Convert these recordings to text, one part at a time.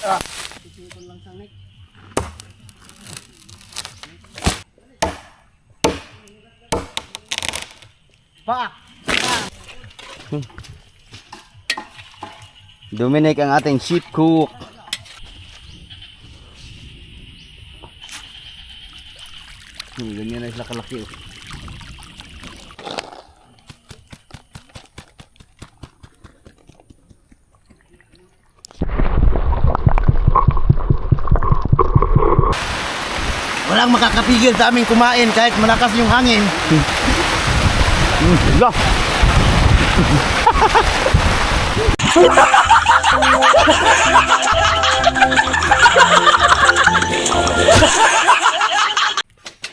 Sipon lang sang nek. Pa. Dominic ang ating chef cook. Ganyan na sila kalaki. Walang makakapigil sa aming kumain kahit malakas yung hangin. Lah.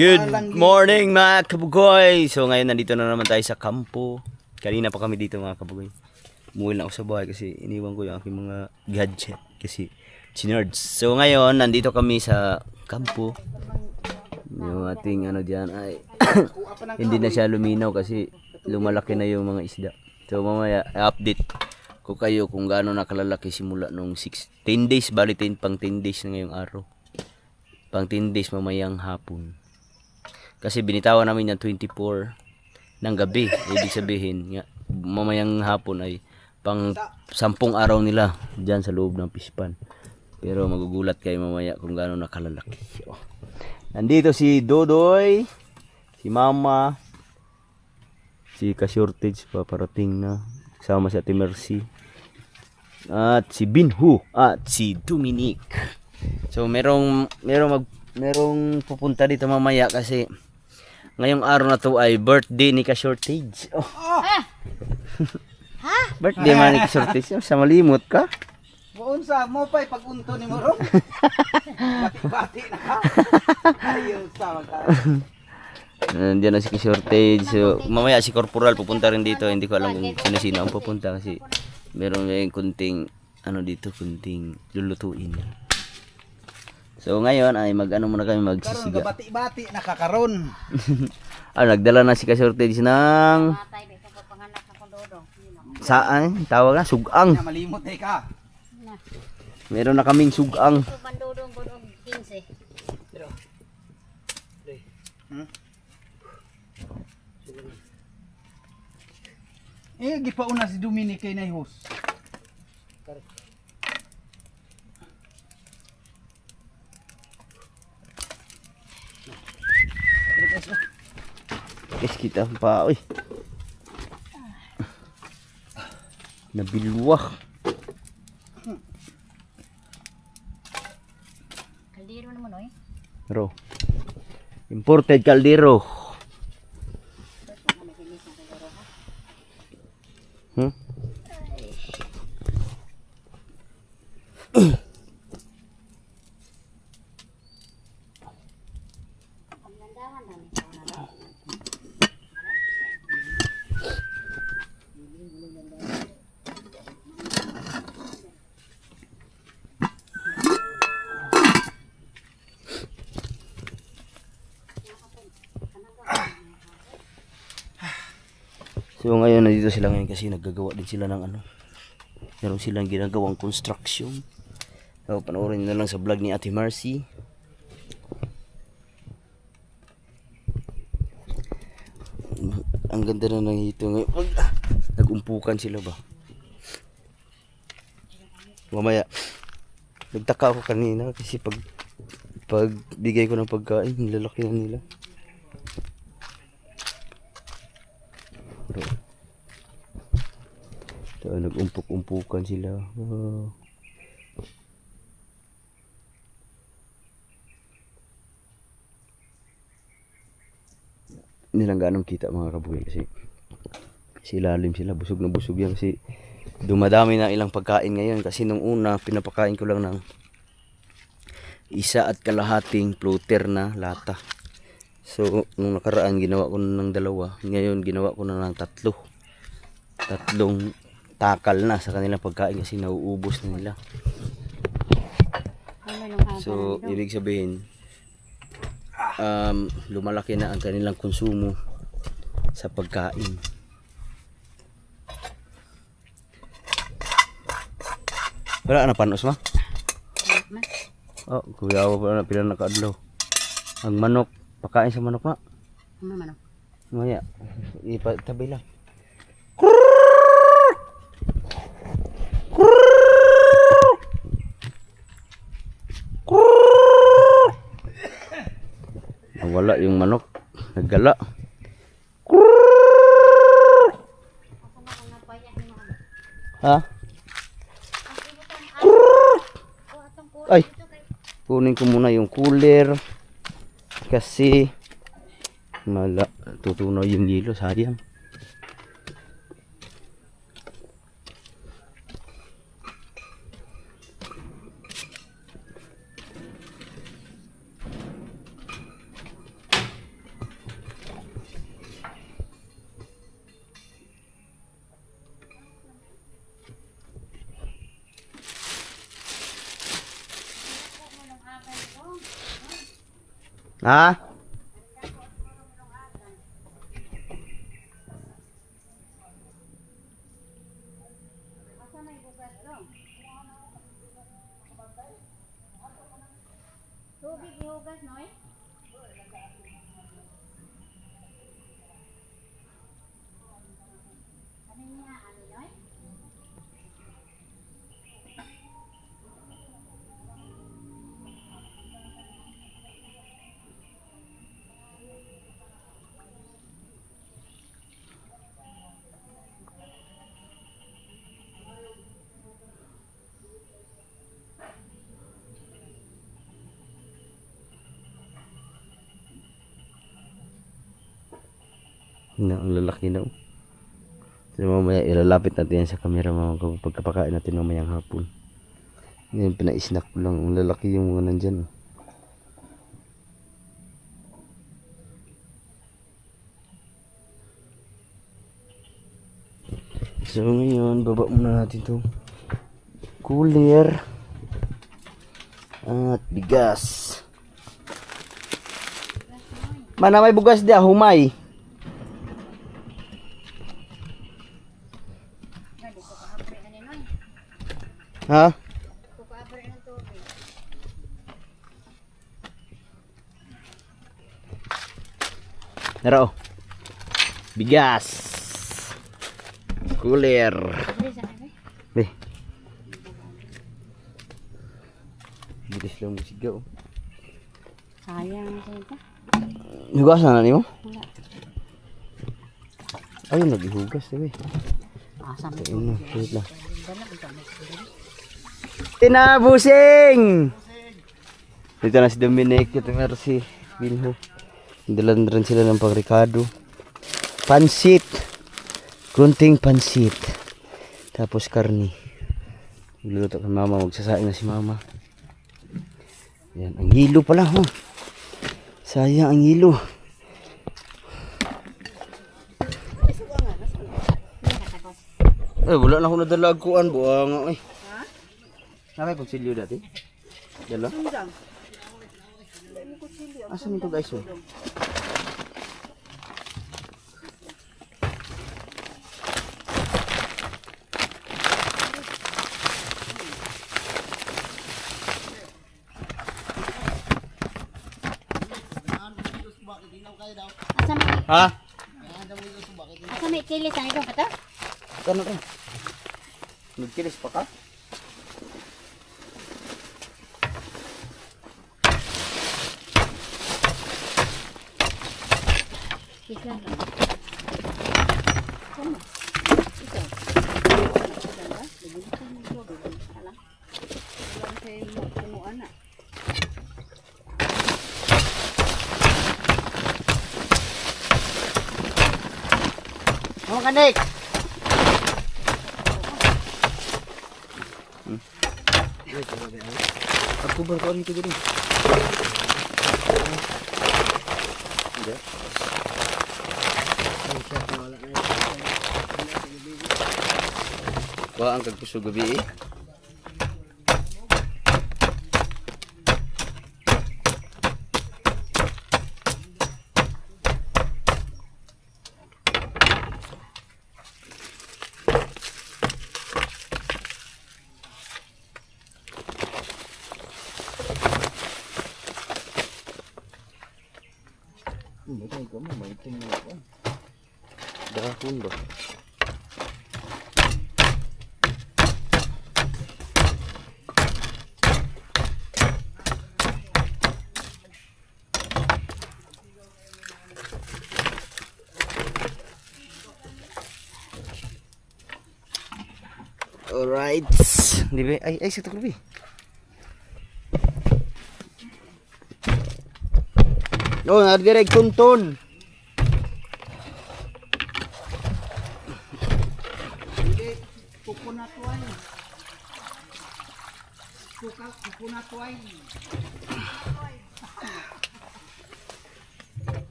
Good morning mga kabugoy. So ngayon nandito na naman tayo sa kampo. Kanina pa kami dito mga kabugoy. Umuwi lang ako sa bahay kasi iniwan ko yung aking mga gadget kasi chinerds. So ngayon nandito kami sa kampo. Yung ating ano diyan ay hindi na siya luminaw kasi lumalaki na yung mga isda. So mamaya update ko kayo kung gaano nakalalaki simula nung 10 days, bali 10 pang 10 days na ngayong araw. Pang 10 days mamayang hapon. Kasi binitawan namin yung 24 ng gabi. Ibig sabihin, mamayang hapon ay pang 10 araw nila dyan sa loob ng pispan. Pero magugulat kayo mamaya kung gaano nakalalaki. So, nandito si Dodoy, si Mama, si Ka-Shortage paparating na. Kasama si Ate Mercy. At si Binhu at si Dominic. So merong pupunta dito mamaya kasi ngayong araw na to ay birthday ni Ka-Shortage. Oh. Ha? Birthday man ni Ka-Shortage. Oh, sa malimot ka? Buon sa mo pa'y pag-unto ni Morong. Bati-bati na ka. Ayun sa magkano. Nandiyan na si Ka-Shortage. So mamaya si Corporal pupunta rin dito. Hindi ko alam kung sino ang pupunta kasi meron may kunting ano dito, kunting lulutuin. So ngayon ay mag-ano muna kami magsisiga. Karon bati-bati nakakaron. Nagdala na si Ka-Shortage ng saan? Tawag na sugang. Malimot eh ka. Meron na kaming sugang. Gipauna si Dominic kay Naihos. Guys, kita pa oy. Nabilwak. Kaldero naman oy. Ro. Imported kaldero. So ngayon nandito sila ngayon kasi naggagawa din sila ng ano. Meron silang ginagawang construction. So panoorin nyo na lang sa vlog ni Ate Mercy. Ang ganda na ng hito ngayon. Nagumpukan sila ba? Mamaya nagtaka ako kanina kasi pag bigay ko ng pagkain, lalaki na nila. So, nag-umpuk-umpukan sila. Wow. Hindi lang ganong kita mga kabuhay kasi silalim sila, busog na busog yan kasi dumadami na ilang pagkain ngayon kasi nung una pinapakain ko lang ng 1.5 floater na lata. So nung nakaraan ginawa ko na ng 2, ngayon ginawa ko na ng 3 takal na sa kanilang pagkain kasi nauubos na nila. So ibig sabihin lumalaki na ang kanilang konsumo sa pagkain. Wala na panos ma? Oh, kuya pa na pila nakaadlaw. Ang manok, pakain sa manok na. Ano man? Maya, ipatabi lang. Wala yung manok, naggala. Ha? Ay, kunin ko muna yung cooler kasi tutunaw yung lilo, sayang. Ha? Tubig ihugas, Noy? Ano niya, ano, Noy? Ang lalaki na. So mamaya ilalapit natin yan sa camera mga pagkapakain natin mamayang hapon. Ngayon pina-snack ko lang. Ang lalaki yung mga nandyan. So ngayon baba muna natin to cooler at bigas. Mana may bugas dia humay. Ha? Naro. Bigas. Cooler. Be. Bilis lang mo sigaw. Sayang sa Hugas na nimo? Wala. Ayun, naghihugas na be. Asam ito. Wait lang. Tinabusing! Dito na si Dominic, ito meron si Wilho. Dalan rin sila ng pang-Ricardo. Pansit. Kunting pansit. Tapos karni. Luluto ka mama, magsasain na si mama. Yan, ang hilo pala ho. Sayang ang hilo. Wala na ako nadala kuan buang ay. Ha? Nakay pagsilyo dati? Dala? Asa nito guys oh? Ha? Asa may kilis ang ikaw kata? Kano ka? Nagkilis pa ka? Ikaw. Mga kanik! Aku baru kau itu gini. Wah, angkat puso gabi eh. mo, may tingin ako. Dahon ba? Alright. Di ba? Ay, sa tuklubi. No, nadirek tunton. Hindi, coconut wine. Coconut wine.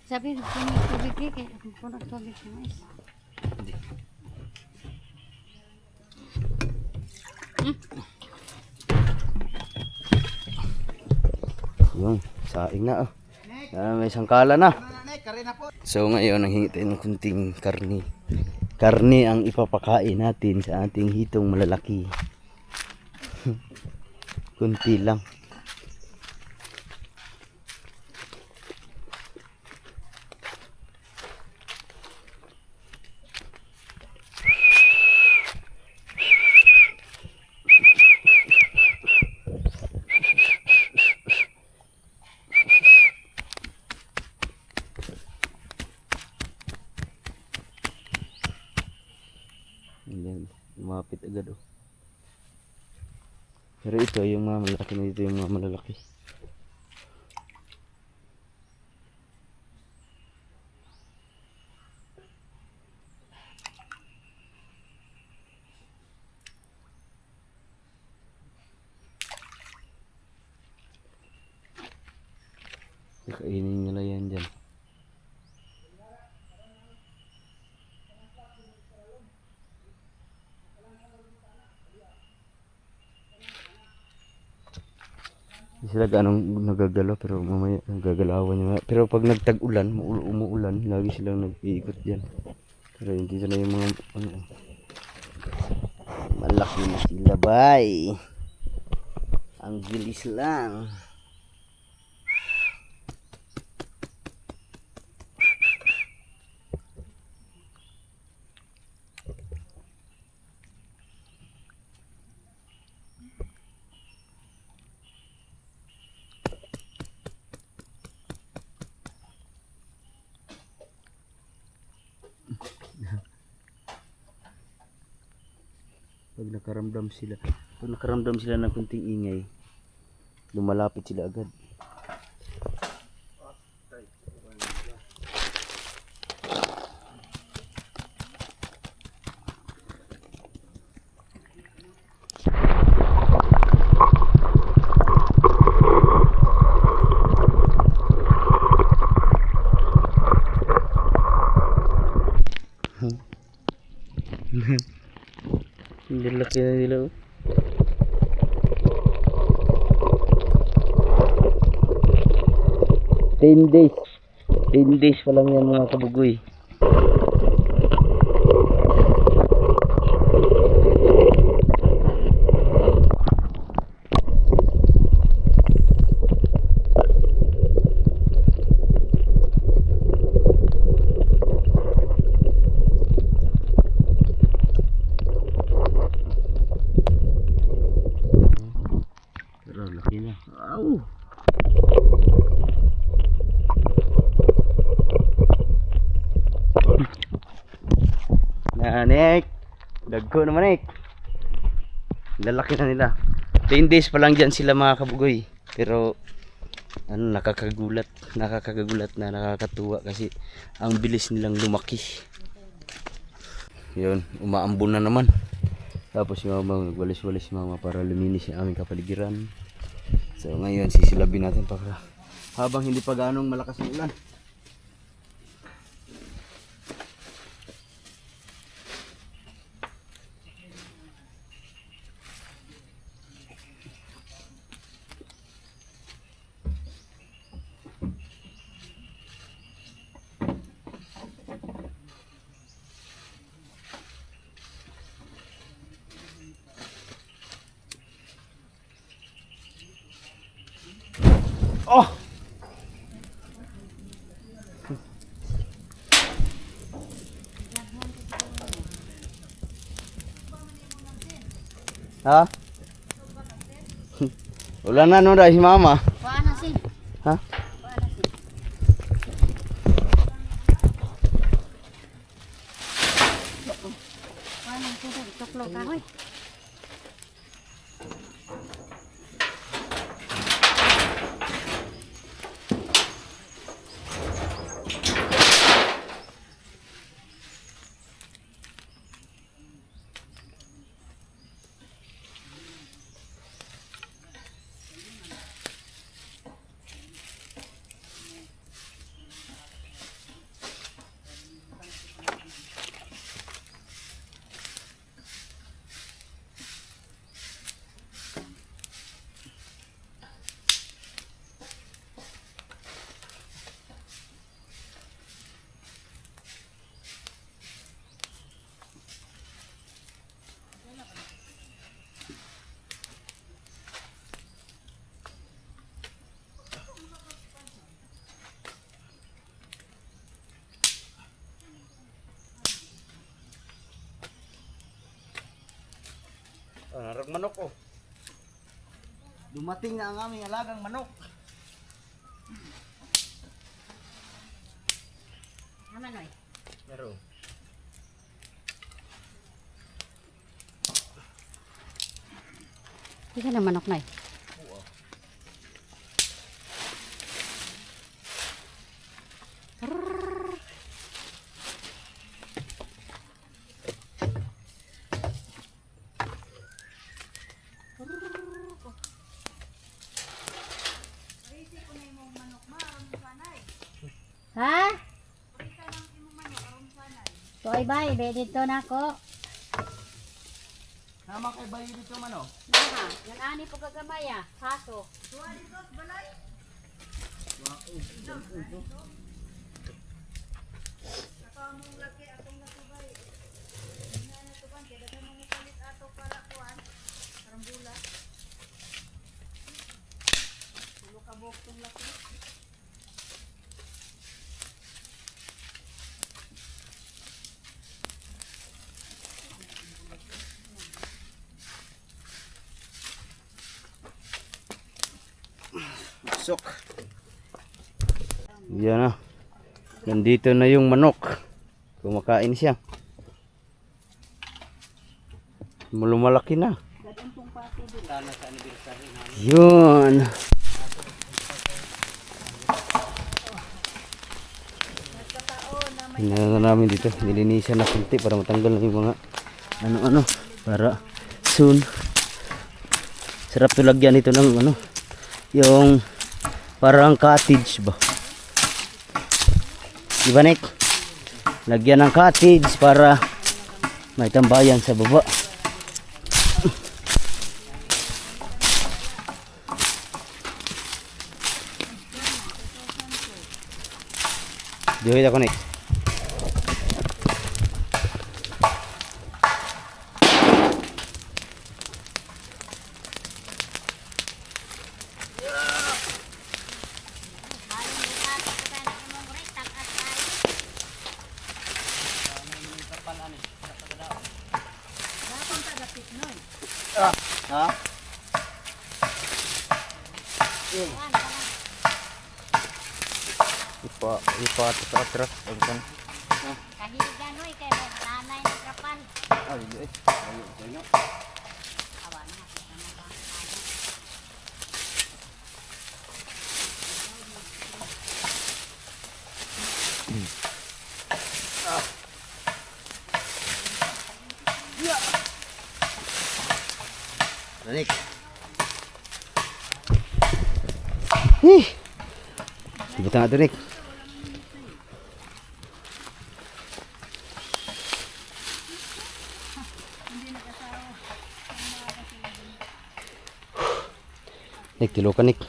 Sabi, puno tubig kaya kung puno tubig na mais. Yung, saing na oh. May sangkala na. Nanay, kare na po. So ngayon, nanghingi tayo ng kunting karni. Karni ang ipapakain natin sa ating hitong malalaki. Kunti lang. Ayan, lumapit agad oh. Pero ito yung mga malalaki na dito, yung mga malalaki. Kakainin nila yan dyan. Hindi sila ganong nagagalaw pero mamaya nagagalawan niya. Pero pag nagtag-ulan, umuulan, lagi silang nag-iikot dyan. Pero hindi sila yung mga ano, malaki na sila bay. Ang bilis lang. Pag nakaramdam sila ng kunting ingay, lumalapit sila agad. Hindi laki na nila oh. Ten days pa lang yan mga kabugoy. Pero laki na. Wow. Nek, dagko naman nek. Lalaki na nila. 10 days pa lang dyan sila mga kabugoy. Pero ano, nakakagulat na, nakakatuwa kasi ang bilis nilang lumaki. Yun, umaambon na naman. Tapos yung mama nagwalis-walis yung mama para luminis yung aming kapaligiran. So ngayon sisilabin natin para habang hindi pa ganong malakas ang ulan. Oh! Ha? Wala na no dahil si mama. Kuha na si. Ha? Kuha na si. Kuha na si. Tuklo ka, hoy. Narag manok oh. Dumating na ang aming alagang manok. Naman, hoy. Meron. Hindi na manok na eh. Ha? So ay bay, be dito na ko. Nama kay bayi dito man oh. Nga, yan ani po gagamay ah, haso. Sok. Yan na. Nandito na yung manok. Kumakain siya. Lumalaki na. Yun. Hinahanga namin dito. Nilinisan na kunti para matanggal na yung mga ano-ano. Para soon. Sarap to lagyan ito ng ano. Yung parang cottage ba? Diba Nick? Lagyan ng cottage para may tambayan sa baba. Diwit ako Nick. Ha? Ipa-atras ang kan. Kahigan hoy kay nanay ng kapal. Ay, ayo. Awa na. Nick. Buta nga ito, Nick. Nick, tilo ka, Nick.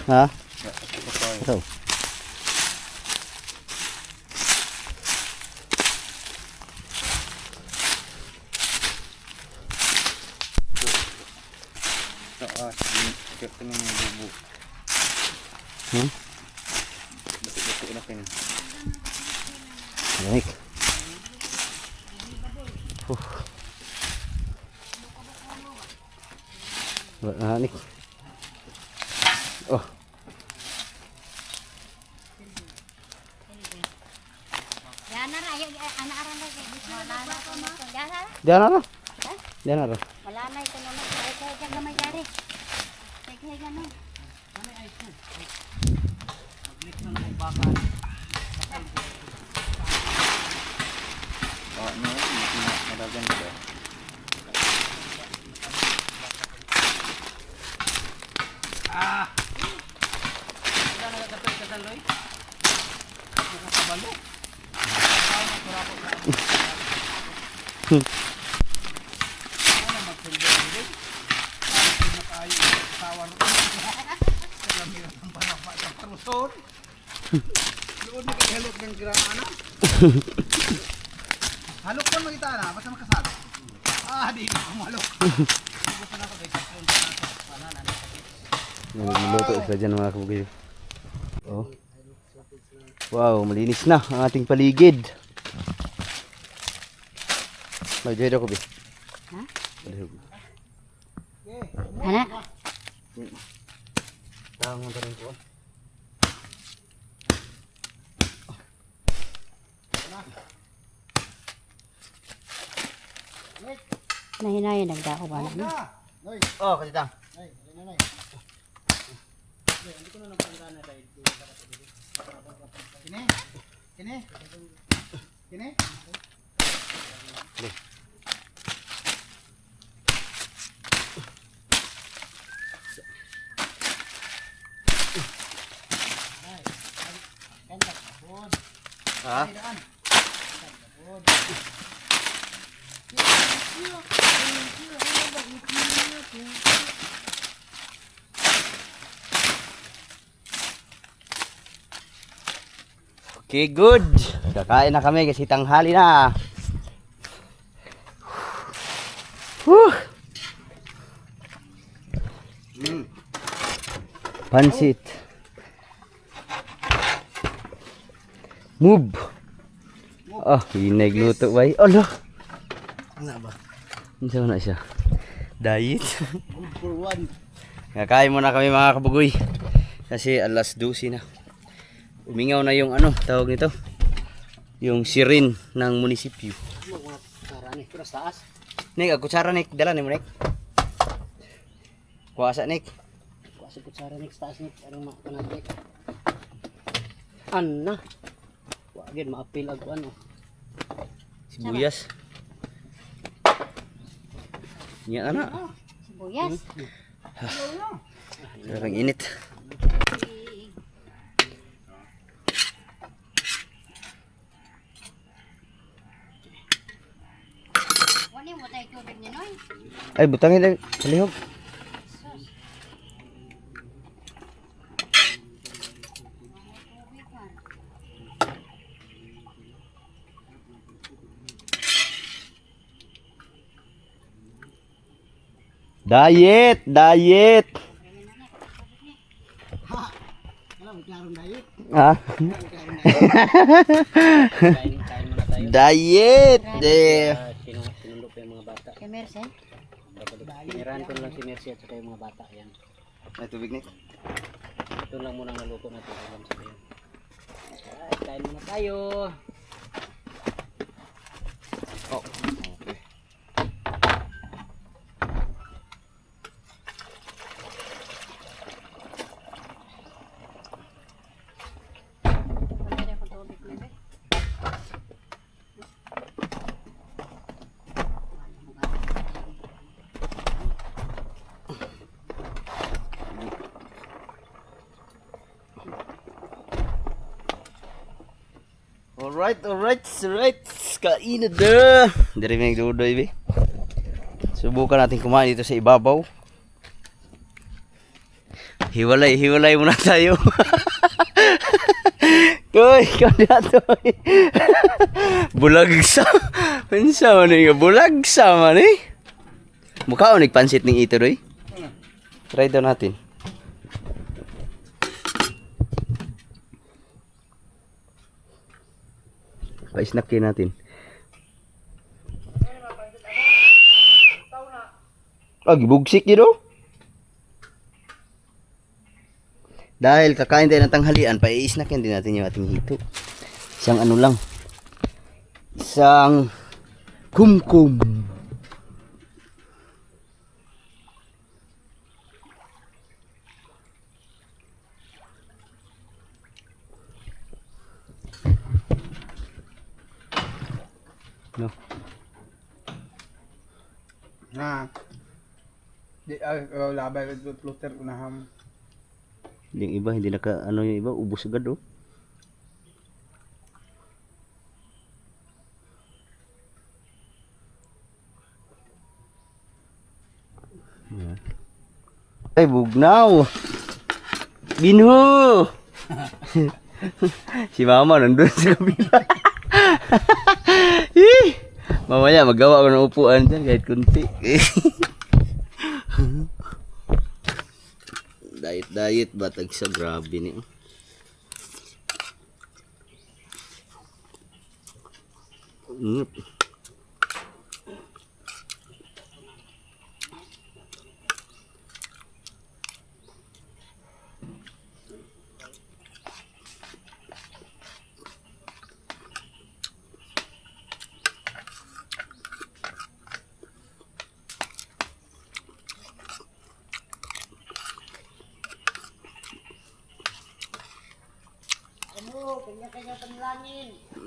Ha? Ito. Ito na yung bubo. Bati-bati na kayo. Anik. Anik. Oh. Yan na ra, anak aran na kay gusto na ko mo. Yan na. Diyan na. Diyan na. Wala na ito na kay kay gamay gari. Kay kay ganon. Oh, no, madagan ko. Doon na kay halok ng grana. Halok ko makita na, basta makasal. Di ko malok. Niluluto sila dyan mga kabugay. Oh. Wow, malinis na ang ating paligid. Magdihod ako, Bi. Ha? Magdihod. Anak. Tangan pa rin ko. Nahinayan nagdako ba na? Oh, kasi tang. Kini? Kini? Kini? Ha? Okay, good. Kakain na kami kasi tanghali na. Whew. Pansit. Move. Oh, hinagluto ba? Alo. Ano ba? Ano na siya? Diet. Good for one. Kakain muna kami mga kabugoy. Kasi alas 12 na. Umingaw na yung ano, tawag nito. Yung sirin ng munisipyo. Karani, pero sa taas. Nek, ang kutsara Nek, dala ni mo Nek. Kuwasa Nek. Kasi kutsara next taas ni parang makanabik. Anna. Wa gid maapil ag ano. Sibuyas. Nya ana. Sibuyas. Parang init. Wala mo tayo tubig ni Noy. Ay, butangin lang. Palihog. Diet! Diet! Alam mo klarong diet. Ha? Kain muna tayo. Diet! Sinundo pa yung mga bata. Kay Merced. Nirahan ko lang si Mercy at saka yung mga bata. Yan. Ay, tubig Nek. Ito lang muna ang naluto natin. Alam sa yun. Ay, kain muna tayo. Oh. Okay. Wala akong tubig ni Be. Alright. Kain na da. Dari may nagdudoy, Be. Subukan natin kumain dito sa ibabaw. Hiwalay muna tayo. Toy, kaya toy. Bulagsa. Pensa man nga bulagsa man eh. Mukha o nagpansit ning ito doy. Try daw natin. Pa-snackin natin. Gibugsik yun oh. Dahil kakain tayo ng tanghalian, pa-i-snackin din natin yung ating hito. Isang ano lang. Isang kumkum. No. Na. Di labay ko flutter unaham. Yung iba hindi naka ano yung iba ubos agad oh. Ay bugnaw. Binho. Si mama nandun sa kabila. Mamaya magawa ko ng upuan dyan kahit kunti. Diet batag sa grabe ni.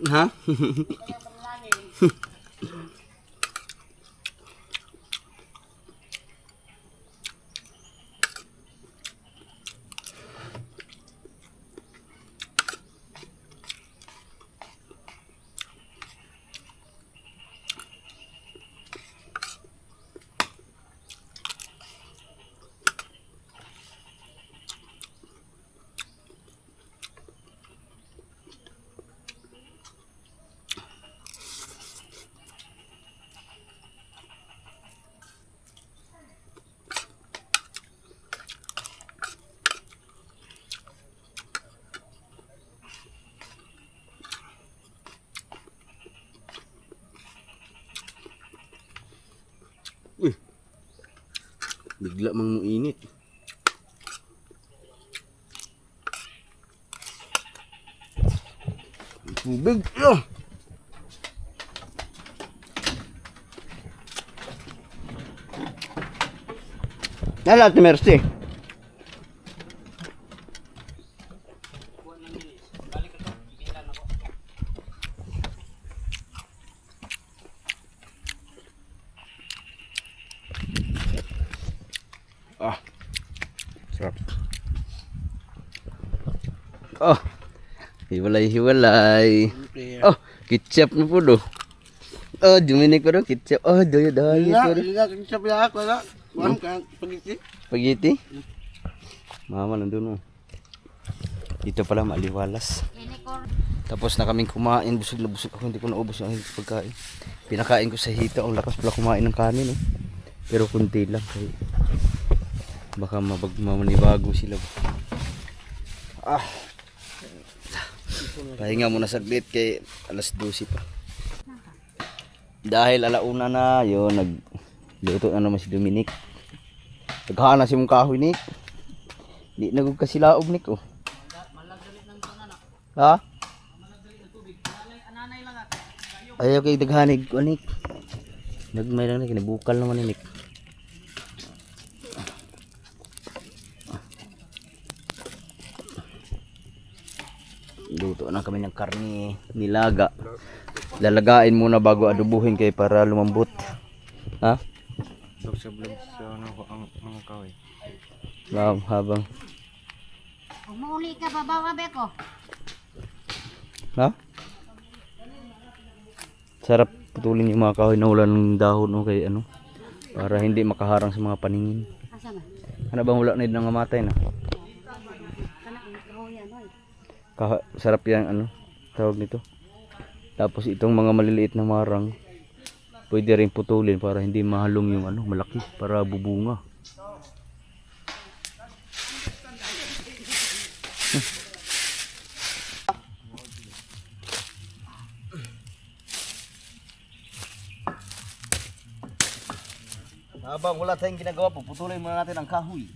Ha? Bigla mang init. Tubig. Nala ti Mercy. Sarap. Oh. Hiwalay. Oh, ketchup na po do. Oh, Dominic pa do ketchup. Oh, doyo. Ketchup ya ako na. Kuan ka spaghetti. Spaghetti? Mama nandun oh. Dito pala maliwalas. Tapos na kaming kumain, busog na busog ako, hindi ko naubos yung pagkain. Pinakain ko sa hita, ang lakas pala kumain ng kanin oh. Pero kunti lang kaya baka mamanibago sila. Pahinga muna saglit kay alas 12 pa. Dahil alauna na, yun, nagluto na naman si Dominic. Naghana si mong kahoy, Nick. Di nagug kasi laog, Nick, oh. Ha? Ayaw kay daghanig, oh, Nick. Nagmay lang na, kinabukal naman ni Nick. Luto na kami ng karne nilaga. Lalagain muna bago adubuhin kay para lumambot. Ha? Sa vlog sa ano ko ang kahoy. Habang. Umuli ka babawa be ko. Ha? Sarap putulin yung mga kahoy na wala ng dahon o kay ano. Para hindi makaharang sa mga paningin. Asa ba? Ano bang wala na yun nang mamatay na? Kana ang kahoy yan oy. Sarap yan ano tawag nito. Tapos itong mga maliliit na marang pwede rin putulin para hindi mahalong yung ano malaki para bubunga. Habang wala tayong ginagawa, puputulin muna natin ang kahoy.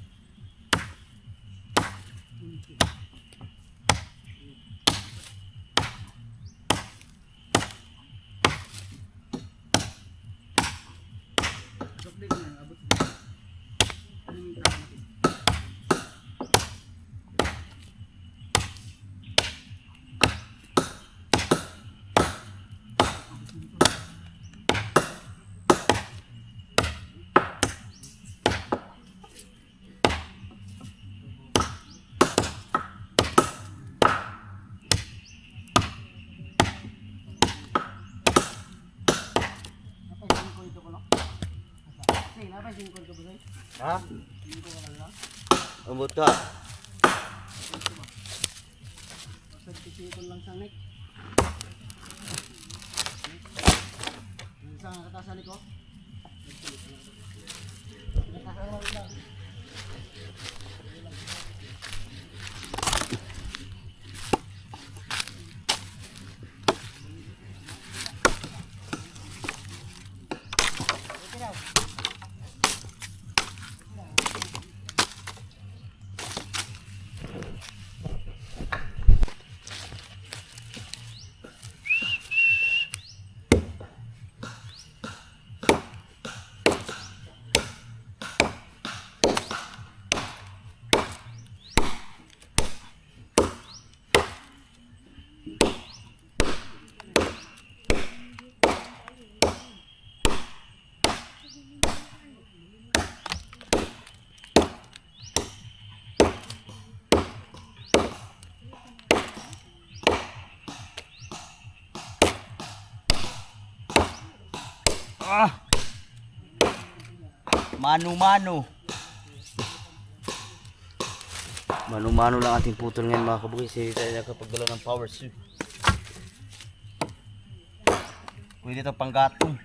Ha? Ambot ka. Mano-mano. Mano-mano lang ating putol ngayon mga kabukis. Hindi tayo nakapagdala ng power suit. Pwede ito panggatong.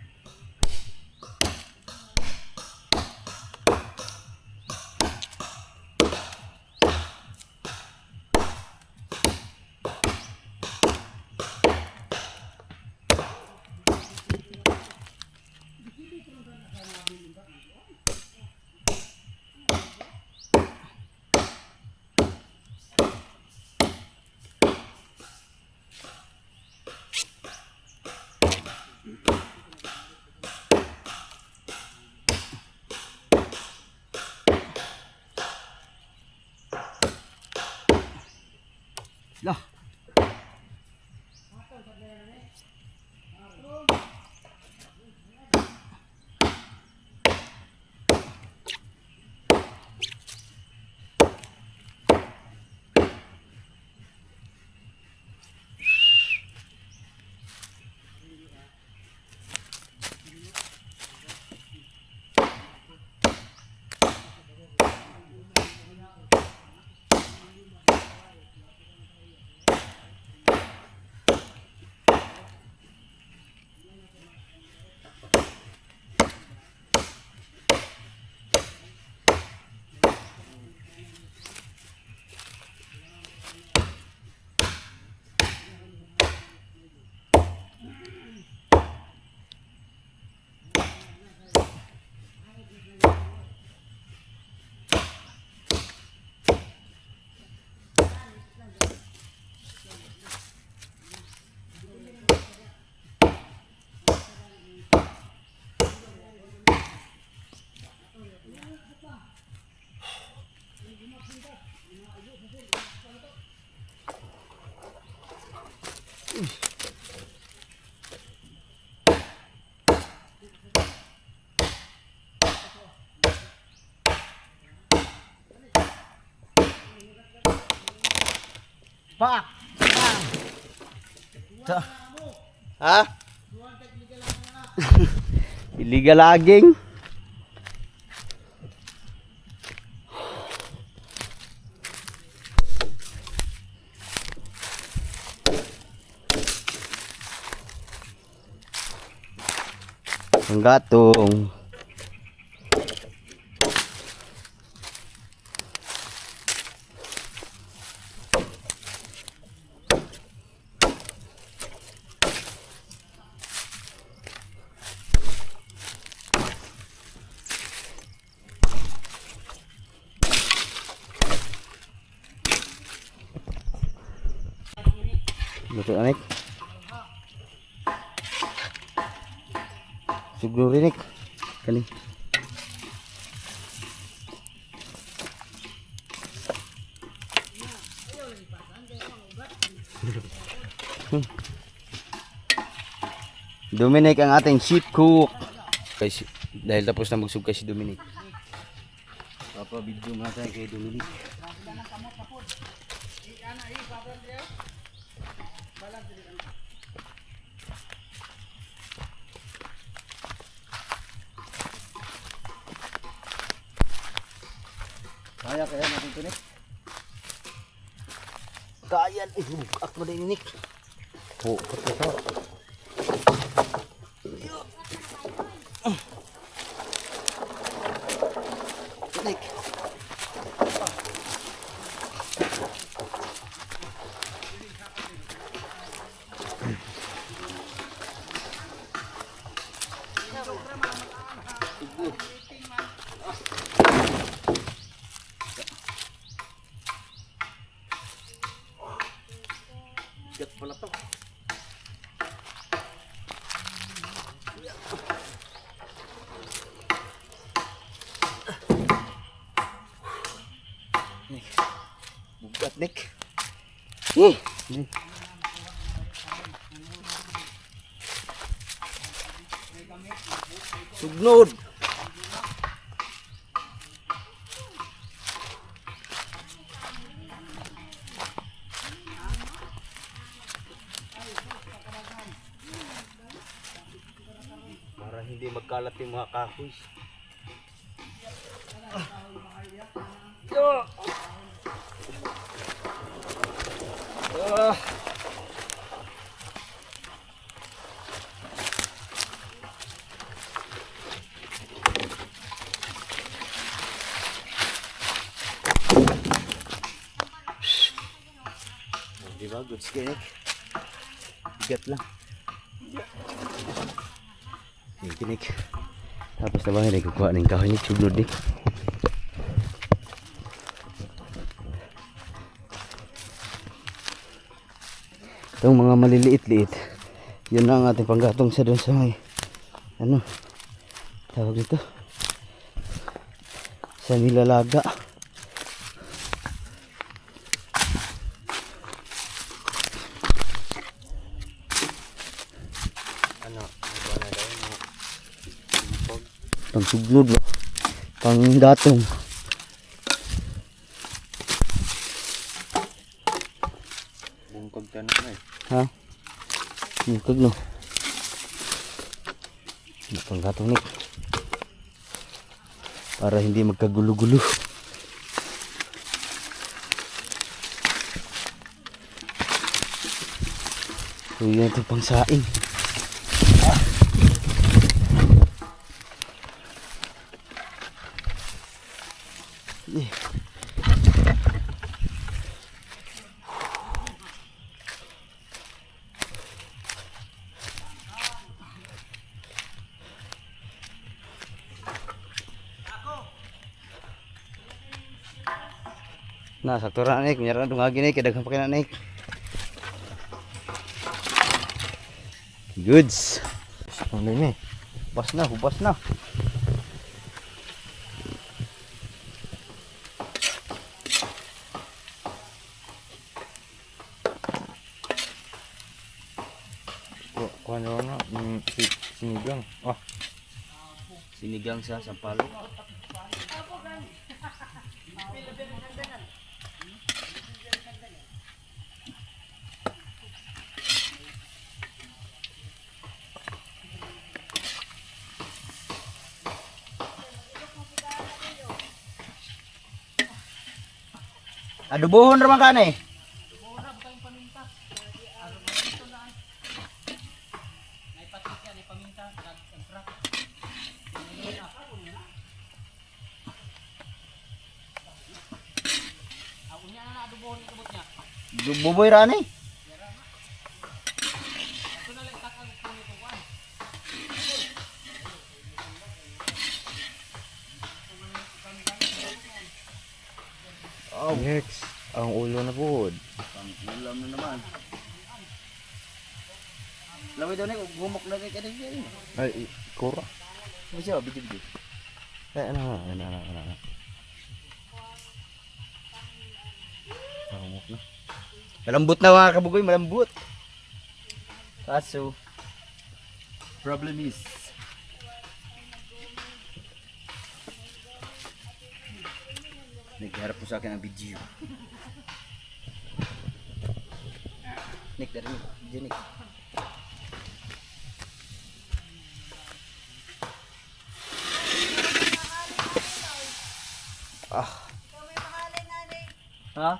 Lah. Pak. Ha? Illegal logging. Ang gatong. Luto na Nick. Sugro rin Nick. Kani. Dominic ang ating chef cook. Guys, dahil tapos na magsugkay si Dominic. Papa-video muna tayo kay Dominic. Kaya natin ito, Nick. Kaya, bukak mo din, Nick. Oo, ito. Nick. Gat pala to. Bugat Nick. Sugnod. Para hindi magkalat yung mga kahoy. Diba? Good skill. Bigat lang. Kinik. Tapos na ba kukuha ng kahoy ni suglod ni. Itong mga maliliit-liit, yun na ang ating panggatong sa doon sa may ano tawag dito sa nilalaga. Pang suglod ba? Pang gatong. Bungkog tanong na eh. Ha? Bungkog no? Pang gatong Nick. Para hindi magkagulo-gulo. So yun ito pang saing. Nah, sakto ra Nick, nyara dungagi Nick, daghang pa kina Nick. Goods. Ano ini? Hubas na. Kuha nyo na. Sinigang. Ah. Sinigang sa sampalo. Adubohon raman ka na eh. Buboy rani. Next. Ang ulo na po. Pang ulam na naman. Laway daw na, humok na kay kadang. Ay, kura. Ano siya, bidyo. Eh, ano. Humok na. Malambot na mga kabugoy, malambot. Kaso, Problem is, nagharap po sa akin ang video. Nick, dari mo. Video, Nick. Ha?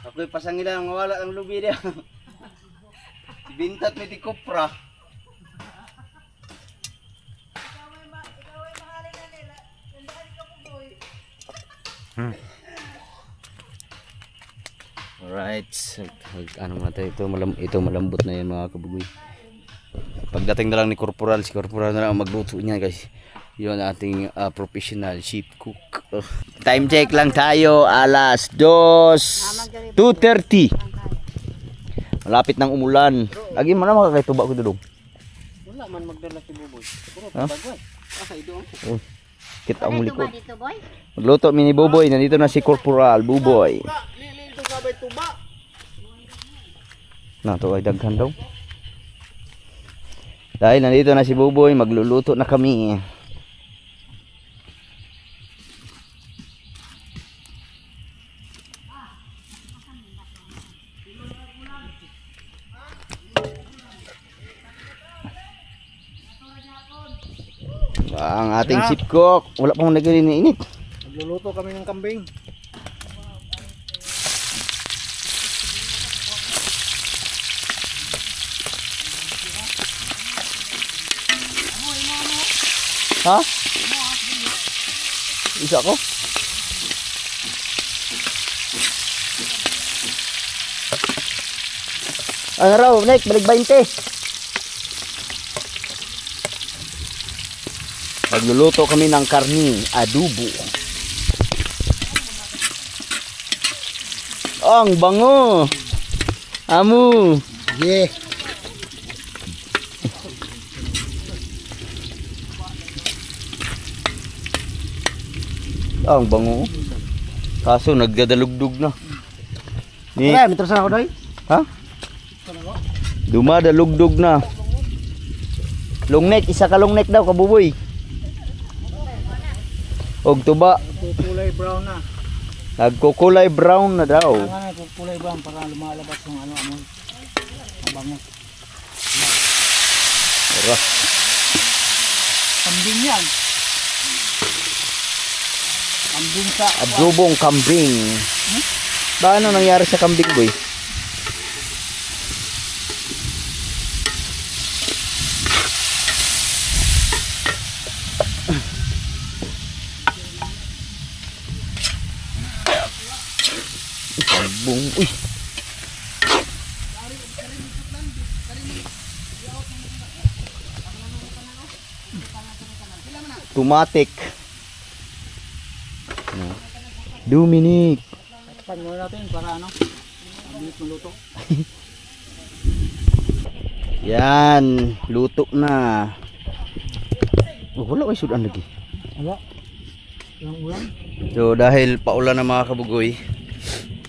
Ako'y pasangilan ang wala ng lubi niya. Bintat ni Tikopra. alright. Ano nga tayo, ito malambot na yan mga kabugoy. Pagdating na lang ni Corporal, si Corporal na lang ang magluto niya guys. Yun ating professional chef cook. Time check lang tayo, alas 2:30. Malapit ng umulan. Lagi mo na makakaituba ko dudong. Wala man magdala si Buboy. Puro Ha? bagay. Asa ito? Oh, kita ang Ano likod. ba dito, boy? Magluto mini Buboy, nandito na si Corporal Buboy. Lili ito sabay tuba. Na to ay daghan daw. Dahil nandito na si Buboy, magluluto na kami. Ang ating chef cook, wala pang nag-init. Nagluluto kami ng kambing. Ha? Isa ko? Ano raw, Nick, balik 20. Magluluto kami ng karni, adobo. Ang bango. Amu. Yeah. Ang bango. Kaso nagdadalugdog na. Ni, Mitro sa ako doy. ha? Dumadalugdog na. Long neck, isa ka long neck daw kabuboy. Og tuba, Kulay brown na. nagkukulay brown na daw. Kailangan ay kulay brown para lumalabas yung ano amoy. Ang bango. Tara. Kambing yan. Kambing sa Adobong kambing. Ba ano nangyari sa kambing boy? Kambing. Uy. Tumatik. Dominic. pan mo natin para ano. Mabilis maluto. Yan, luto na. Oh, wala ay sudan lagi. Wala. Yung ulam. So dahil paulan na mga kabugoy,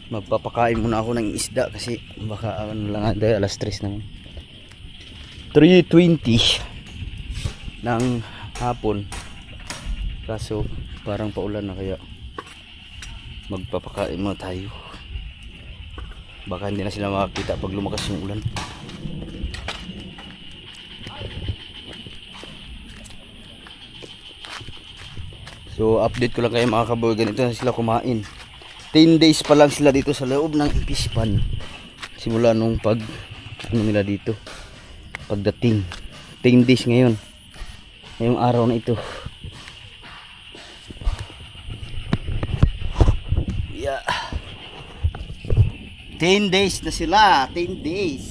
magpapakain muna ako ng isda kasi baka ano lang dahil alas 3 naman. 3:20 ng hapon. Kaso parang paulan na kaya magpapakain muna tayo. Baka hindi na sila makakita pag lumakas yung ulan. So update ko lang kayo mga kaboy, ganito na sila kumain. 10 days pa lang sila dito sa loob ng fish pan. Simula nung pag ano nila dito, pagdating 10 days ngayon, ngayong araw na ito. Yeah. 10 days na sila, 10 days.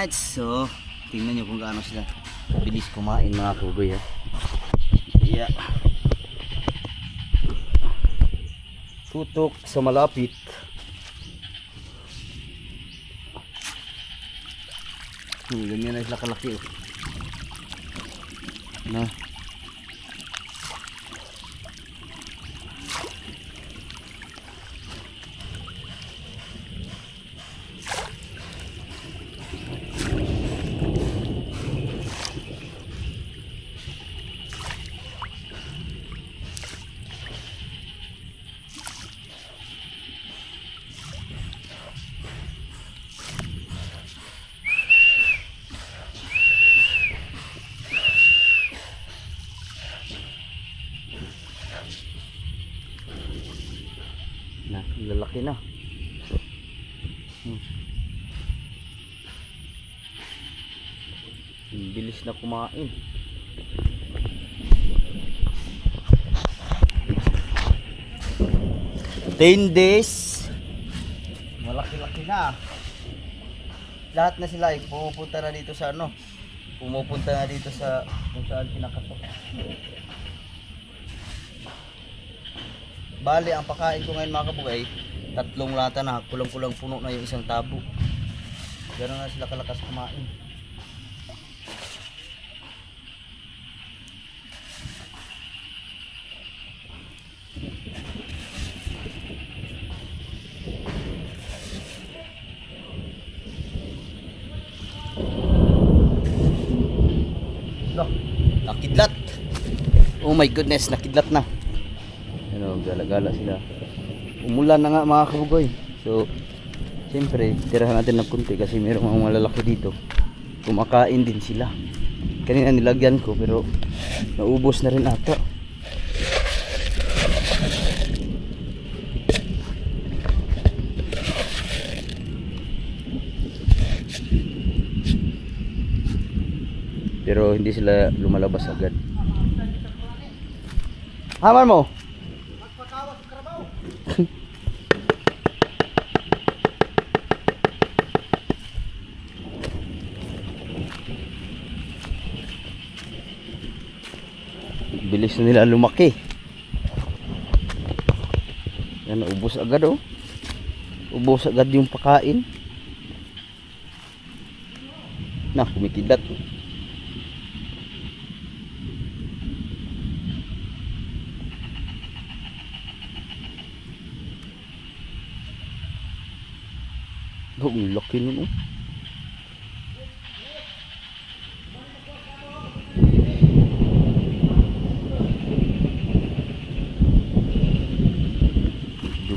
Alright, so tingnan nyo kung gaano sila bilis kumain mga kabugoy ha. Yeah. Tutok sa malapit. Ganyan na sila kalaki oh. Na. Na, lalaki na. Ang bilis na kumain. Ten days. Malaki-laki na. Lahat na sila ay pumupunta na dito sa ano. Pumupunta na dito sa kung saan pinakatok. Bali, ang pakain ko ngayon mga kabugay, 3 lata na, kulang-kulang puno na yung isang tabo. Gano'n na sila kalakas kumain. Nakidlat! Oh my goodness, nakidlat na. Ano, gala-gala sila. Umulan na nga mga kabugoy. So, siyempre, tirahan natin ng kunti kasi mayroong mga malalaki dito. Kumakain din sila. Kanina nilagyan ko pero naubos na rin ata. Pero hindi sila lumalabas agad. Haman mo! Bilis na nila lumaki. Yan, ubos agad oh. Ubos agad yung pakain. Na, kumikidlat. Oh, ang laki nun oh.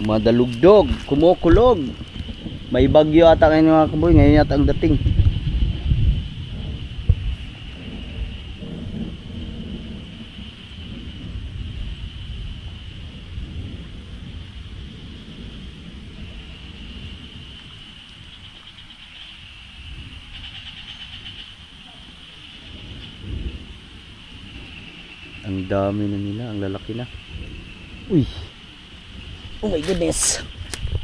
Dumadalugdog, kumukulog. May bagyo ata ngayon mga kaboy, ngayon yata ang dating. Ang dami na nila, ang lalaki na. Uy. Oh my goodness.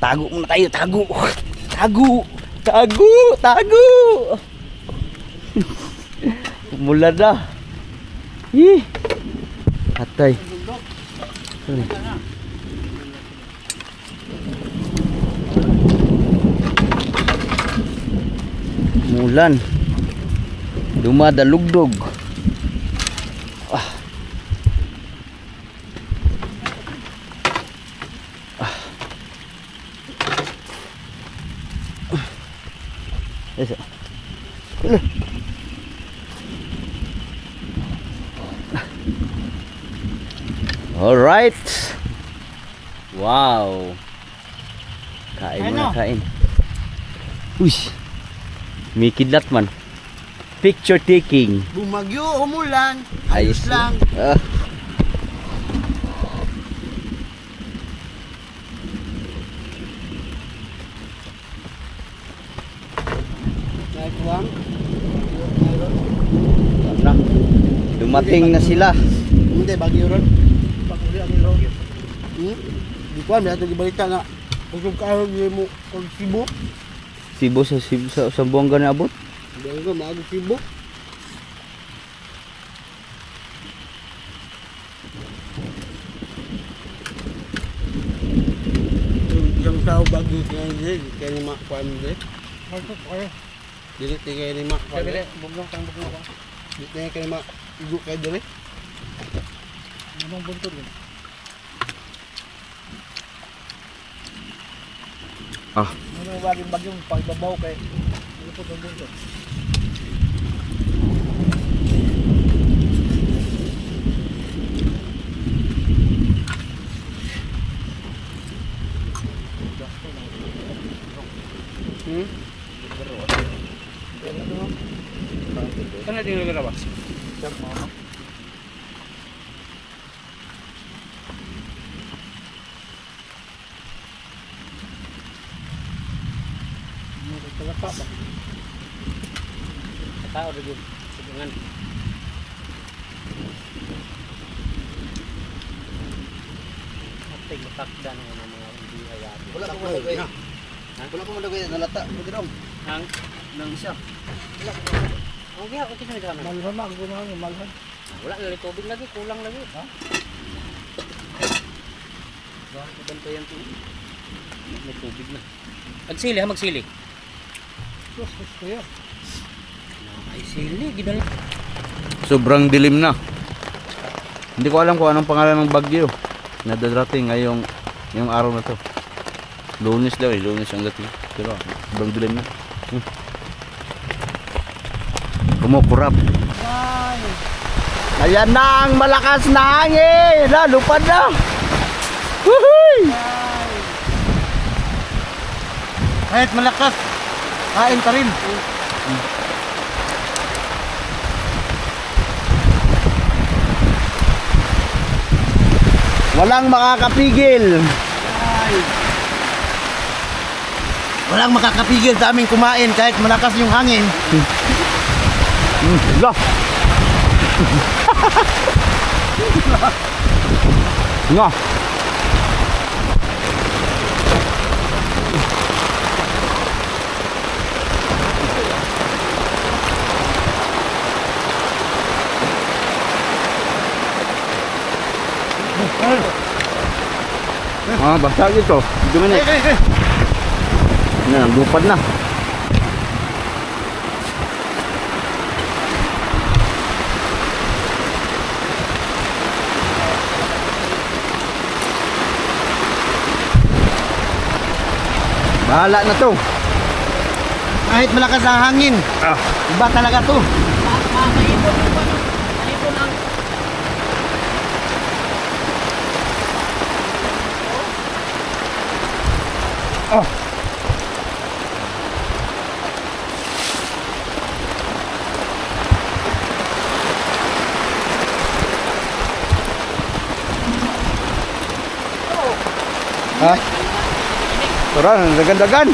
Tago muna tayo, tago. Tago. Tago, tago. Umulan na. Ih. Atay. Sorry. Umulan. Dumadalugdog. Yes. All right. Wow. Kain na kain. Uy. May kidlat man. Picture taking. Bumagyo, umulan. Ayos lang. Na. Dumating na sila. Hindi, bagyo ron. Pag-uli ang ron. Di ko alam, ito gibalita na. Kung karoon mo kung Cebu. Cebu sa Buanga na abot? Hindi ko mag-sibok. Yung tao bagyo kaya ni Mak Kwan din. Dili tingay ni Mak Kwan. Buglong kang buglong ka. Dili tingay kay Mak Igo kay dili. Anong buntod yun? Ah, Ano yung baging bagyong pagbabaw kay lupot ang buntod? Kana din lugar ba? Tao rin yun. Sigungan. Ating matakda ng mga hindi hayati. Wala ko madagay. Wala ko madagay. Nalata. Pwede daw. Ang nang isa. Ang giya, okay na dami. Malhan na, gumawa malhan. Wala na rin tubig lagi, kulang lagi. Ha? Bakit bantayan to? May tubig na. Magsili ha, magsili. Sus, kaya. Ay sili, gidala. sobrang dilim na. Hindi ko alam kung anong pangalan ng bagyo na darating ngayong yung araw na to. Lunes daw eh, Lunes ang dating. Pero sobrang dilim na. Kumukurap. Ayan na ang malakas na hangin. Lupad na. Woohoo! Kahit malakas, kain pa rin. Walang makakapigil. Walang makakapigil sa aming kumain kahit malakas yung hangin. Lah. Nga. Basag ito. Gimana? Nah, lupad na. Bahala na to. Kahit malakas ang hangin, iba talaga to. Ha? Turun, dagan-dagan.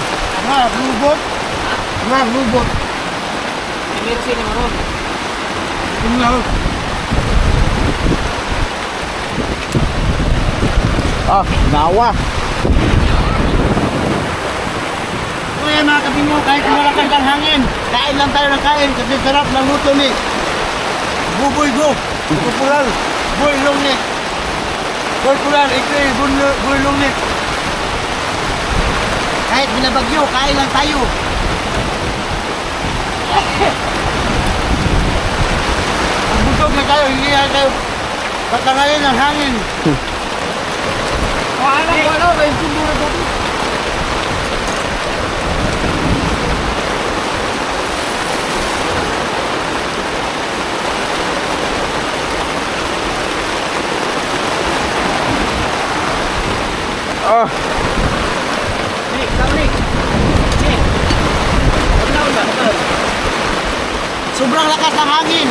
Lubot. Lubot. Meron sila maron. Nawa. Kaya mga kapimo, kahit malakas ang hangin, kain lang tayo ng kain kasi sarap ng luto ni Buboy Go. Popular. Boy Longnet. Popular. Ito Boy Longnet. Kahit binabagyo, kain lang tayo. Busog na tayo, hindi na tayo patangayin ng hangin. Wala, may sunduro to. Nik, tama Nik. Nik. Paglaon ba? Sobrang lakas ng hangin.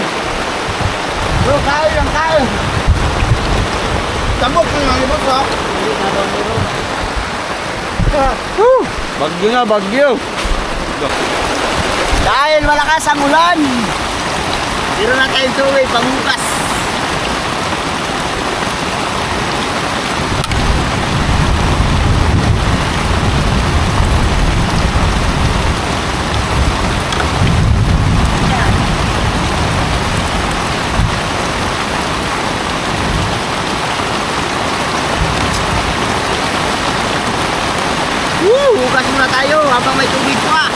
Bro, kain lang kain. Tambok na yung ibot ha. Bagyo nga, bagyo. Dahil malakas ang ulan, meron na tayong tuloy pangbukas. muna tayo habang may tubig pa.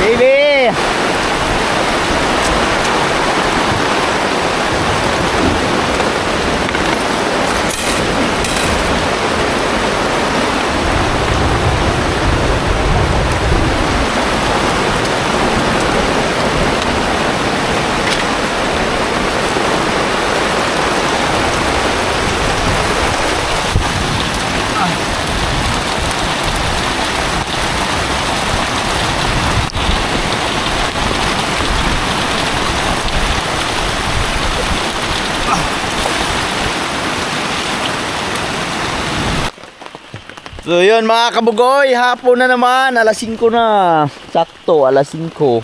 Baby! So yun mga kabugoy, hapon na naman, alas 5 na. Sakto, alas 5.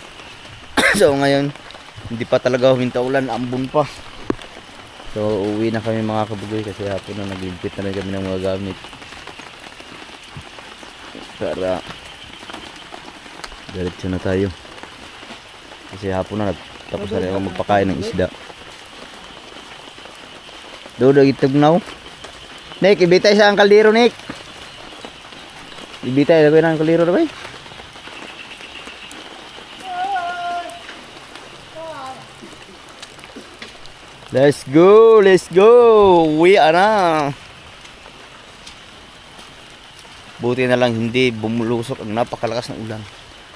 So ngayon, hindi pa talaga huminta ulan, ambon pa. So uwi na kami mga kabugoy kasi hapon na naglimpit na rin kami ng mga gamit. Para diretso na tayo. Kasi hapon na, tapos na rin ako magpakain ng isda. Dodo itugnaw. Nick, ibitay sa ang kaldero, Nick. Ibitay, lagay na ang kaliro na ba? Let's go, let's go. Uwi na. Buti na lang hindi bumulusok ang napakalakas ng ulan.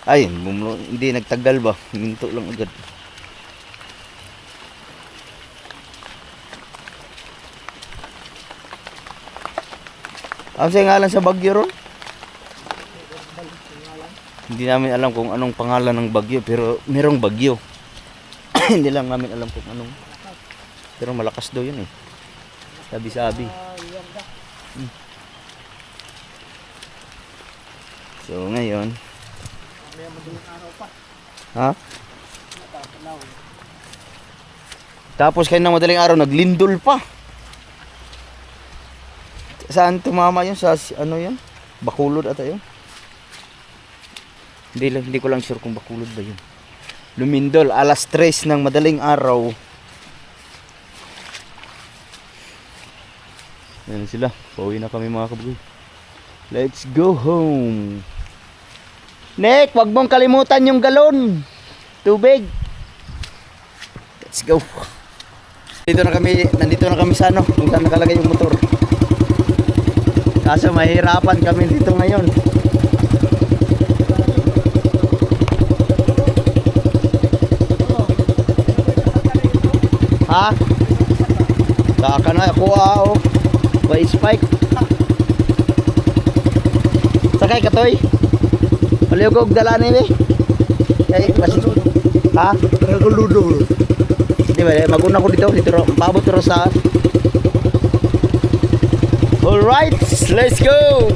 Ay, hindi nagtagal ba? Minto lang agad. Ano siya ngalan sa bagyo ron? Hindi namin alam kung anong pangalan ng bagyo, pero merong bagyo. Hindi lang namin alam kung anong. Pero malakas daw yun eh. Sabi-sabi. So ngayon. Ha? Tapos kayo ng madaling araw, naglindol pa. Saan tumama yun? Sa ano yun? Bakulod ata yun? Hindi ko lang sure kung Bakulod ba yun. Lumindol, alas 3 ng madaling araw. Yan sila. Pauwi na kami mga kabugoy. Let's go home. Nick, wag mong kalimutan yung galon. Tubig. Let's go. Nandito na kami sa ano, kung saan nakalagay yung motor. Kaso mahirapan kami dito ngayon. Ha? Saka na ako by spike. Sakay ka toy. Palihog dala ni be. Kay kasi ha? Naguludo. Di ba maguna ko dito paabot ro sa. All right, let's go.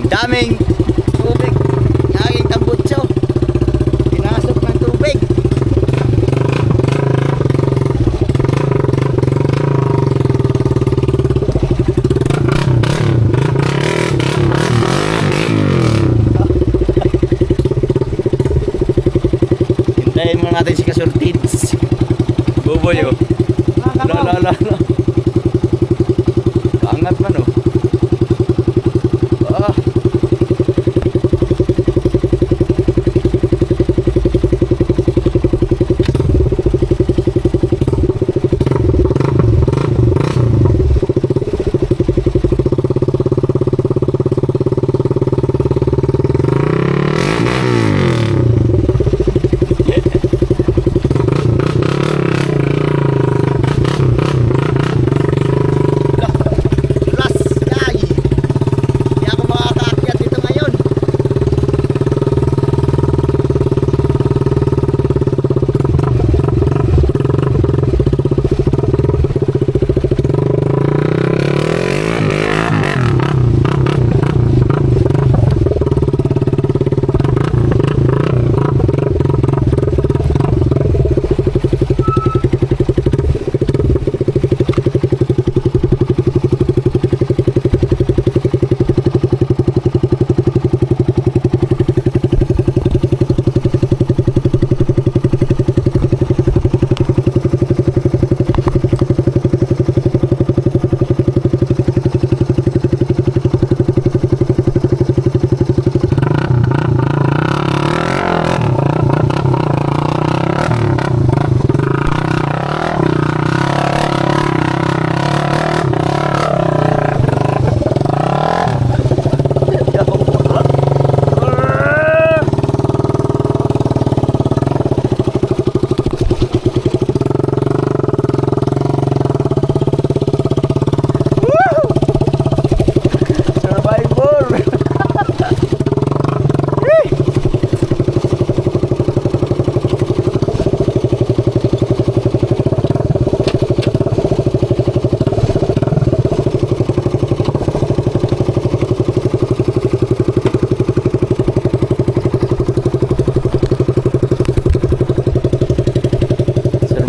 Daming tubig na aking tambutso. Pinasok ng tubig. Hintayin muna natin si Kasurtids. Go. baboy oh. La. Angat man oh. Ah.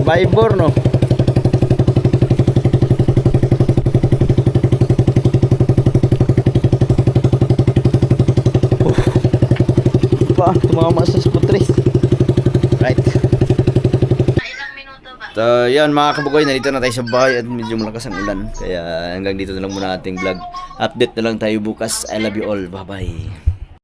Survivor no. Pa, tumama sa sputris. Right. So, yan mga kabugoy, nandito na tayo sa bahay at medyo malakas ang ulan. Kaya hanggang dito na lang muna ating vlog. Update na lang tayo bukas. I love you all. Bye-bye.